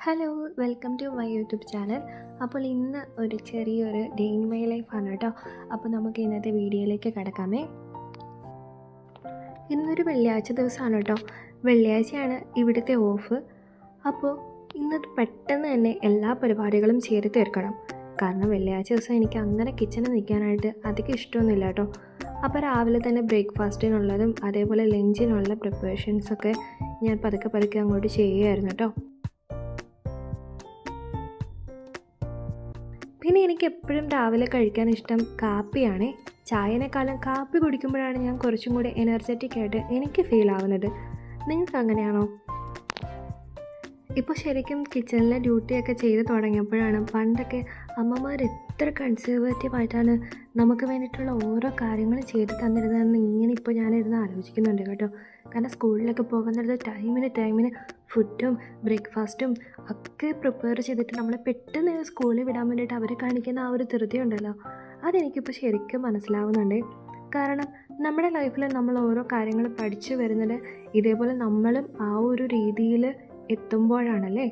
Hello, welcome to my YouTube channel. അപ്പോൾ ഇന്ന് ഒരു ചെറിയൊരു ഡേ ഇൻ മൈ ലൈഫാണ് കേട്ടോ. അപ്പോൾ നമുക്ക് ഇന്നത്തെ വീഡിയോയിലേക്ക് കിടക്കാമേ. ഇന്നൊരു വെള്ളിയാഴ്ച ദിവസമാണ് കേട്ടോ. വെള്ളിയാഴ്ചയാണ് ഇവിടുത്തെ ഓഫ്. അപ്പോൾ ഇന്ന് പെട്ടെന്ന് തന്നെ എല്ലാ പരിപാടികളും ചെയ്ത് തീർക്കണം. കാരണം വെള്ളിയാഴ്ച ദിവസം എനിക്ക് അങ്ങനെ കിച്ചണിൽ നിൽക്കാനായിട്ട് അധികം ഇഷ്ടമൊന്നുമില്ല കേട്ടോ. അപ്പോൾ രാവിലെ തന്നെ ബ്രേക്ക്ഫാസ്റ്റിനുള്ളതും അതേപോലെ ലഞ്ചിനുള്ള പ്രിപ്പറേഷൻസൊക്കെ ഞാൻ പതുക്കെ അങ്ങോട്ട് ചെയ്യുമായിരുന്നു കേട്ടോ. പിന്നെ എനിക്ക് എപ്പോഴും രാവിലെ കഴിക്കാൻ ഇഷ്ടം കാപ്പിയാണേ. ചായനേക്കാളും കാപ്പി കുടിക്കുമ്പോഴാണ് ഞാൻ കുറച്ചും കൂടി എനർജറ്റിക് ആയിട്ട് എനിക്ക് ഫീൽ ആവുന്നത്. നിങ്ങൾക്ക് അങ്ങനെയാണോ? ഇപ്പോൾ ശരിക്കും കിച്ചണിലെ ഡ്യൂട്ടിയൊക്കെ ചെയ്ത് തുടങ്ങിയപ്പോഴാണ് പണ്ടൊക്കെ അമ്മമാർ എത്ര കൺസർവേറ്റീവായിട്ടാണ് നമുക്ക് വേണ്ടിയിട്ടുള്ള ഓരോ കാര്യങ്ങൾ ചെയ്ത് തന്നിരുന്നതെന്ന് ഇങ്ങനെ ഇപ്പോൾ ഞാനിരുന്ന് ആലോചിക്കുന്നുണ്ട് കേട്ടോ. കാരണം സ്കൂളിലൊക്കെ പോകുന്നത് ടൈമിന് ഫുഡും ബ്രേക്ക്ഫാസ്റ്റും ഒക്കെ പ്രിപ്പയർ ചെയ്തിട്ട് നമ്മളെ പെട്ടെന്ന് സ്കൂളിൽ വിടാൻ വേണ്ടിയിട്ട് അവർ കാണിക്കുന്ന ആ ഒരു ധൃതി ഉണ്ടല്ലോ, അതെനിക്കിപ്പോൾ ശരിക്കും മനസ്സിലാവുന്നുണ്ട്. കാരണം നമ്മുടെ ലൈഫിൽ നമ്മൾ ഓരോ കാര്യങ്ങൾ പഠിച്ചു വരുന്നത് ഇതേപോലെ നമ്മളും ആ ഒരു രീതിയിൽ എത്തുമ്പോഴാണല്ലേ.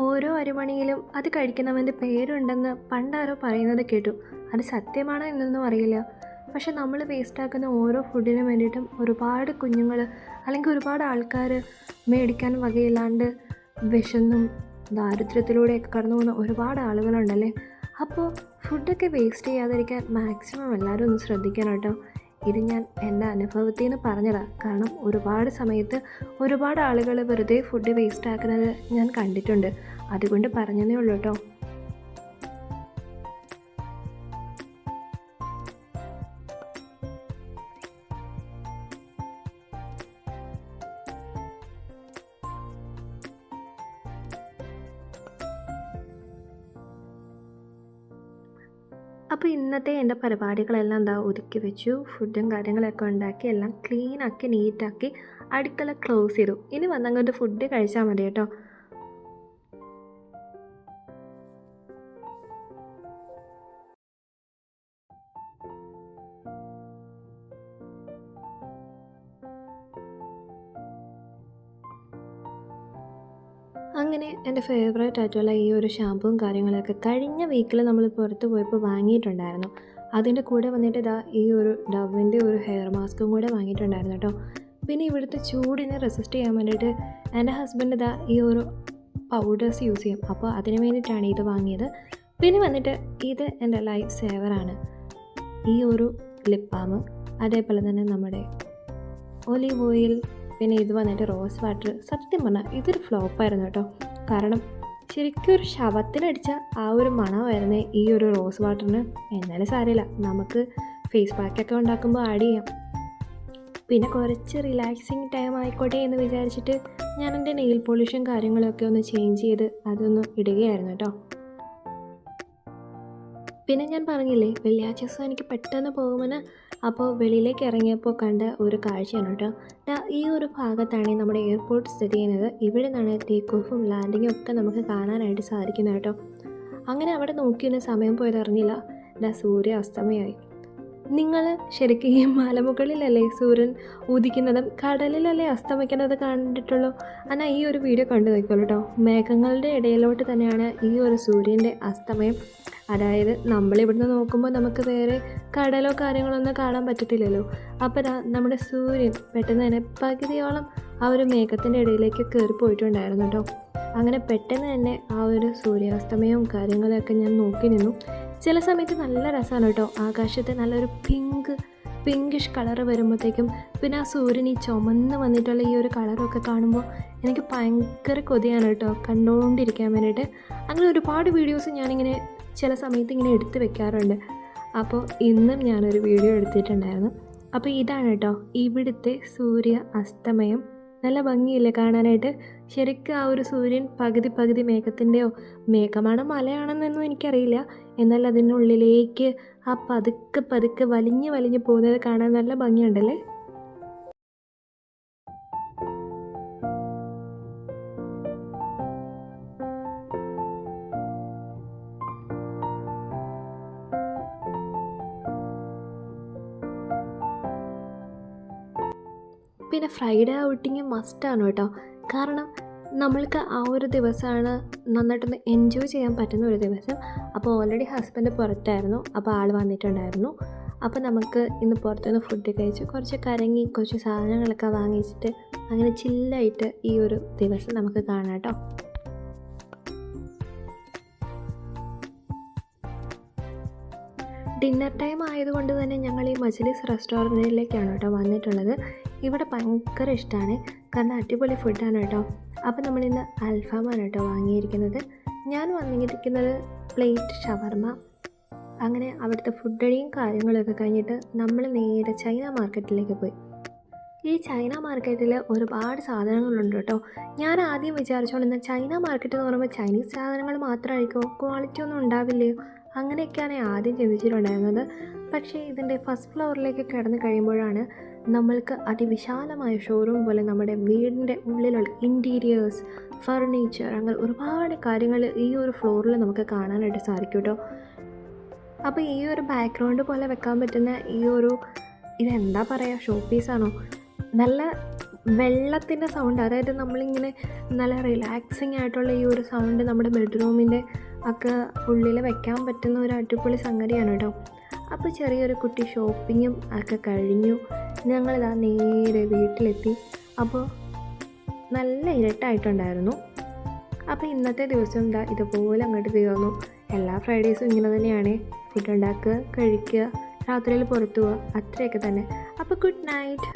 ഓരോ അരിമണിയിലും അത് കഴിക്കുന്നവൻ്റെ പേരുണ്ടെന്ന് പണ്ടാരോ പറയുന്നത് കേട്ടു. അത് സത്യമാണോ എന്നൊന്നും അറിയില്ല. പക്ഷെ നമ്മൾ വേസ്റ്റാക്കുന്ന ഓരോ ഫുഡിനും വേണ്ടിയിട്ടും ഒരുപാട് കുഞ്ഞുങ്ങൾ അല്ലെങ്കിൽ ഒരുപാട് ആൾക്കാർ മേടിക്കാൻ വകയില്ലാണ്ട് വിശന്നും ദാരിദ്ര്യത്തിലൂടെയൊക്കെ കടന്നു പോകുന്ന ഒരുപാട് ആളുകളുണ്ടല്ലേ. അപ്പോൾ ഫുഡൊക്കെ വേസ്റ്റ് ചെയ്യാതിരിക്കാൻ മാക്സിമം എല്ലാവരും ഒന്ന് ശ്രദ്ധിക്കണം കേട്ടോ. ഇത് ഞാൻ എൻ്റെ അനുഭവത്തിൽ നിന്ന് പറഞ്ഞതാണ്. കാരണം ഒരുപാട് സമയത്ത് ഒരുപാട് ആളുകൾ വെറുതെ ഫുഡ് വേസ്റ്റ് ആക്കുന്നത് ഞാൻ കണ്ടിട്ടുണ്ട്. അതുകൊണ്ട് പറഞ്ഞതേ ഉള്ളൂ കേട്ടോ. അപ്പോൾ ഇന്നത്തെ എൻ്റെ പരിപാടികളെല്ലാം എന്താ ഒതുക്കി വെച്ചു. ഫുഡും കാര്യങ്ങളൊക്കെ ഉണ്ടാക്കി എല്ലാം ക്ലീനാക്കി നീറ്റാക്കി അടുക്കള ക്ലോസ് ചെയ്തു. ഇനി വന്നങ്ങോട്ട് ഫുഡ് കഴിച്ചാൽ മതി കേട്ടോ. അങ്ങനെ എൻ്റെ ഫേവറേറ്റ് ആയിട്ടുള്ള ഈ ഒരു ഷാമ്പുവും കാര്യങ്ങളൊക്കെ കഴിഞ്ഞ വീക്കിൽ നമ്മൾ പുറത്ത് പോയപ്പോൾ വാങ്ങിയിട്ടുണ്ടായിരുന്നു. അതിൻ്റെ കൂടെ വന്നിട്ട് ഇതാ ഈ ഒരു ഡവിൻ്റെ ഒരു ഹെയർ മാസ്കും കൂടെ വാങ്ങിയിട്ടുണ്ടായിരുന്നു കേട്ടോ. പിന്നെ ഇവിടുത്തെ ചൂടിനെ റെസിസ്റ്റ് ചെയ്യാൻ വേണ്ടിയിട്ട് എൻ്റെ ഹസ്ബൻഡ് ഇതാ ഈ ഒരു പൗഡേഴ്സ് യൂസ് ചെയ്യും. അപ്പോൾ അതിന് വേണ്ടിയിട്ടാണ് ഇത് വാങ്ങിയത്. പിന്നെ വന്നിട്ട് ഇത് എൻ്റെ ലൈഫ് സേവറാണ്, ഈ ഒരു ലിപ് ബാം. അതേപോലെ തന്നെ നമ്മുടെ ഒലീവ് ഓയിൽ. പിന്നെ ഇത് വന്നിട്ട് റോസ് വാട്ടർ. സത്യം പറഞ്ഞാൽ ഇതൊരു ഫ്ലോപ്പായിരുന്നു കേട്ടോ. കാരണം ശരിക്കും ഒരു ശവത്തിനടിച്ച ആ ഒരു മണമായിരുന്നേ ഈ ഒരു റോസ് വാട്ടറിന്. എന്നാലും സാരമില്ല, നമുക്ക് ഫേസ് പാക്കൊക്കെ ഉണ്ടാക്കുമ്പോൾ ആഡ് ചെയ്യാം. പിന്നെ കുറച്ച് റിലാക്സിങ് ടൈം ആയിക്കോട്ടെ എന്ന് വിചാരിച്ചിട്ട് ഞാൻ എൻ്റെ നെയിൽ പോളിഷും കാര്യങ്ങളൊക്കെ ഒന്ന് ചേഞ്ച് ചെയ്ത് അതൊന്ന് ഇടുകയായിരുന്നു കേട്ടോ. പിന്നെ ഞാൻ പറഞ്ഞില്ലേ വെള്ളിയാഴ്ച ദിവസം എനിക്ക് പെട്ടെന്ന് പോകുമെന്ന്. അപ്പോൾ വെളിയിലേക്ക് ഇറങ്ങിയപ്പോൾ കണ്ട ഒരു കാഴ്ചയാണ് കേട്ടോ. ഈ ഒരു ഭാഗത്താണ് നമ്മുടെ എയർപോർട്ട് സ്ഥിതി ചെയ്യുന്നത്. ഇവിടെ നിന്നാണ് ടേക്ക് ഓഫും ലാൻഡിങ്ങും ഒക്കെ നമുക്ക് കാണാനായിട്ട് സാധിക്കുന്നത് കേട്ടോ. അങ്ങനെ അവിടെ നോക്കിയൊന്ന് സമയം പോയതറിഞ്ഞില്ല. സൂര്യ അസ്തമയമായി. നിങ്ങൾ ശരിക്കും ഈ മലമുകളിലല്ലേ സൂര്യൻ ഉദിക്കുന്നതും കടലിലല്ലേ അസ്തമിക്കുന്നത് കണ്ടിട്ടുള്ളൂ. എന്നാൽ ഈ ഒരു വീഡിയോ കണ്ടു നോക്കിക്കോളൂ കേട്ടോ. മേഘങ്ങളുടെ ഇടയിലോട്ട് തന്നെയാണ് ഈ ഒരു സൂര്യൻ്റെ അസ്തമയം. അതായത് നമ്മളിവിടുന്ന് നോക്കുമ്പോൾ നമുക്ക് വേറെ കടലോ കാര്യങ്ങളൊന്നും കാണാൻ പറ്റത്തില്ലല്ലോ. അപ്പോൾ നമ്മുടെ സൂര്യൻ പെട്ടെന്ന് തന്നെ പകുതിയോളം ആ ഒരു മേഘത്തിൻ്റെ ഇടയിലേക്ക് കയറി പോയിട്ടുണ്ടായിരുന്നു കേട്ടോ. അങ്ങനെ പെട്ടെന്ന് തന്നെ ആ ഒരു സൂര്യാസ്തമയവും കാര്യങ്ങളൊക്കെ ഞാൻ നോക്കി നിന്നു. ചില സമയത്ത് നല്ല രസമാണ് കേട്ടോ. ആകാശത്ത് നല്ലൊരു പിങ്കിഷ് കളറ് വരുമ്പോഴത്തേക്കും പിന്നെ ആ സൂര്യൻ ഈ ചുമന്ന് വന്നിട്ടുള്ള ഈ ഒരു കളറൊക്കെ കാണുമ്പോൾ എനിക്ക് ഭയങ്കര കൊതിയാണ് കേട്ടോ കണ്ടുകൊണ്ടിരിക്കാൻ വേണ്ടിയിട്ട്. അങ്ങനെ ഒരുപാട് വീഡിയോസ് ഞാനിങ്ങനെ ചില സമയത്ത് ഇങ്ങനെ എടുത്ത് വെക്കാറുണ്ട്. അപ്പോൾ ഇന്നും ഞാനൊരു വീഡിയോ എടുത്തിട്ടുണ്ടായിരുന്നു. അപ്പോൾ ഇതാണ് കേട്ടോ ഇവിടുത്തെ സൂര്യ അസ്തമയം. നല്ല ഭംഗിയില്ലേ കാണാനായിട്ട്. ശരിക്കും ആ ഒരു സൂര്യൻ പകുതി മേഘത്തിൻ്റെയോ മേഘമാണോ മലയാണെന്നൊന്നും എനിക്കറിയില്ല. എന്നാൽ അതിനുള്ളിലേക്ക് ആ പതുക്കെ വലിഞ്ഞ് പോകുന്നത് കാണാൻ നല്ല ഭംഗിയുണ്ടല്ലേ. പിന്നെ ഫ്രൈഡേ ഔട്ടിങ് മസ്റ്റാണ് കേട്ടോ. കാരണം നമ്മൾക്ക് ആ ഒരു ദിവസമാണ് നന്നായിട്ടൊന്ന് എൻജോയ് ചെയ്യാൻ പറ്റുന്ന ഒരു ദിവസം. അപ്പോൾ ഓൾറെഡി ഹസ്ബൻഡ് പുറത്തായിരുന്നു, അപ്പോൾ ആൾ വന്നിട്ടുണ്ടായിരുന്നു. അപ്പോൾ നമുക്ക് ഇന്ന് പുറത്തുനിന്ന് ഫുഡ് കഴിച്ച് കുറച്ച് കറങ്ങി കുറച്ച് സാധനങ്ങളൊക്കെ വാങ്ങിച്ചിട്ട് അങ്ങനെ ചില്ലായിട്ട് ഈ ഒരു ദിവസം നമുക്ക് കാണാം കേട്ടോ. ഡിന്നർ ടൈം ആയതുകൊണ്ട് തന്നെ ഞങ്ങൾ ഈ മജ്ലിസ് റെസ്റ്റോറൻറ്റിലേക്കാണ് കേട്ടോ വന്നിട്ടുള്ളത്. ഇവിടെ ഭയങ്കര ഇഷ്ടമാണ്, കാരണം അടിപൊളി ഫുഡാണ് കേട്ടോ. അപ്പോൾ നമ്മളിന്ന് അൽഫാമാണ് കേട്ടോ വാങ്ങിയിരിക്കുന്നത്. ഞാൻ വാങ്ങിയിരിക്കുന്നത് പ്ലേറ്റ് ഷവർമ. അങ്ങനെ അവിടുത്തെ ഫുഡടിയും കാര്യങ്ങളൊക്കെ കഴിഞ്ഞിട്ട് നമ്മൾ നേരെ ചൈന മാർക്കറ്റിലേക്ക് പോയി. ഈ ചൈന മാർക്കറ്റിൽ ഒരുപാട് സാധനങ്ങളുണ്ട് കേട്ടോ. ഞാൻ ആദ്യം വിചാരിച്ചോണ്ടിരുന്ന ചൈന മാർക്കറ്റ് എന്ന് പറയുമ്പോൾ ചൈനീസ് സാധനങ്ങൾ മാത്രമായിരിക്കുമോ, ക്വാളിറ്റി ഒന്നും ഉണ്ടാവില്ലയോ, അങ്ങനെയൊക്കെയാണ് ആദ്യം ചിന്തിച്ചിട്ടുണ്ടായിരുന്നത്. പക്ഷേ ഇതിൻ്റെ ഫസ്റ്റ് ഫ്ലോറിലേക്ക് കിടന്ന് കഴിയുമ്പോഴാണ് നമ്മൾക്ക് അതിവിശാലമായ ഷോറൂം പോലെ നമ്മുടെ വീടിൻ്റെ ഉള്ളിലുള്ള ഇൻറ്റീരിയേഴ്സ്, ഫർണിച്ചർ, അങ്ങനെ ഒരുപാട് കാര്യങ്ങൾ ഈ ഒരു ഫ്ലോറിൽ നമുക്ക് കാണാനായിട്ട് സാധിക്കും കേട്ടോ. അപ്പോൾ ഈ ഒരു ബാക്ക്ഗ്രൗണ്ട് പോലെ വെക്കാൻ പറ്റുന്ന ഈ ഒരു ഇതെന്താ പറയുക, ഷോ പീസാണോ, നല്ല വെള്ളത്തിൻ്റെ സൗണ്ട്, അതായത് നമ്മളിങ്ങനെ നല്ല റിലാക്സിങ് ആയിട്ടുള്ള ഈ ഒരു സൗണ്ട് നമ്മുടെ ബെഡ്റൂമിൻ്റെ ഒക്കെ ഉള്ളിൽ വെക്കാൻ പറ്റുന്ന ഒരു അടിപൊളി സംഗതിയാണ് കേട്ടോ. അപ്പോൾ ചെറിയൊരു കുട്ടി ഷോപ്പിങ്ങും ഒക്കെ കഴിഞ്ഞു ഞങ്ങളിതാ നേരെ വീട്ടിലെത്തി. അപ്പോൾ നല്ല ഇരുട്ടായിട്ടുണ്ടായിരുന്നു. അപ്പോൾ ഇന്നത്തെ ദിവസം ഇതാ ഇതുപോലെ അങ്ങോട്ട് തീർന്നു. എല്ലാ ഫ്രൈഡേയ്സും ഇങ്ങനെ തന്നെയാണ്, ഫുഡ് ഉണ്ടാക്കുക, കഴിക്കുക, രാത്രിയിൽ പുറത്തു പോവുക, അത്രയൊക്കെ തന്നെ. അപ്പോൾ ഗുഡ് നൈറ്റ്.